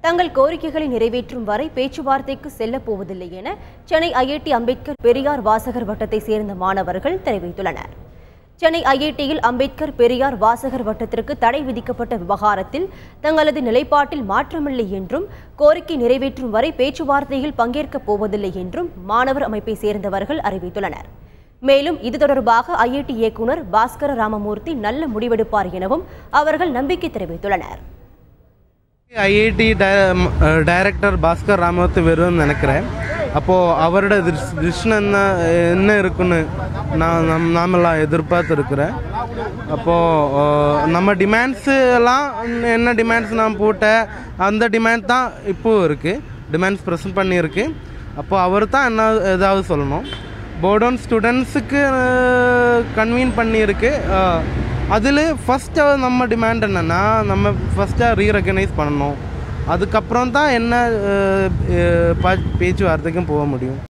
தங்கள் கோரிக்கைகளை நிறைவேற்றும் வரை பேச்சுவார்த்தைக்கு செல்லப் போவதில்லை என சென்னை ஐஐடி அம்பேத்கர் பெரியார் வாசகர் வட்டத்தை சேர்ந்த மாணவர்கள் தெரிவித்துள்ளனர். சென்னை ஐஐடியில் அம்பேத்கர் பெரியார் வாசகர் வட்டத்திற்கு தடை விதிக்கப்பட்ட விவகாரத்தில் தங்களது நிலைப்பாட்டில் மாற்றமில்லை என்றும் கோரிக்கை நிறைவேற்றும் வரை பேச்சுவார்த்தையில் பங்கேற்கப் போவதில்லை என்றும் மாணவர் அமைப்பை சேர்ந்தவர்கள் அறிவித்துள்ளனர். மேலும் இது தொடர்பாக ஐஐடி இயக்குநர் பாஸ்கர ராமமூர்த்தி நல்ல முடிவெடுப்பார் எனவும் அவர்கள் நம்பிக்கை தெரிவித்துள்ளனர். ஐஐடி டைரக்டர் பாஸ்கர் ராமமூர்த்தி வரும்னு நினைக்கிறேன். அப்போது அவரோட டிசிஷன் என்ன இருக்குன்னு நாமெல்லாம் எதிர்பார்த்துருக்குறேன். அப்போது நம்ம டிமாண்ட்ஸு எல்லாம் என்ன டிமாண்ட்ஸ் நான் போட்டேன் அந்த டிமாண்ட் தான் இப்போது இருக்குது, டிமாண்ட்ஸ் ப்ரெசென்ட் பண்ணியிருக்கு. அப்போது அவர் தான் என்ன ஏதாவது சொல்லணும். போர்டோன் ஸ்டூடெண்ட்ஸுக்கு கன்வீன் பண்ணியிருக்கு. அதில் ஃபஸ்ட்டு நம்ம டிமாண்ட் என்னென்னா, நம்ம ஃபஸ்ட்டாக ரீரெகனைஸ் பண்ணணும். அதுக்கப்புறம் தான் என்ன பேச்சுவார்த்தைக்கும் போக முடியும்.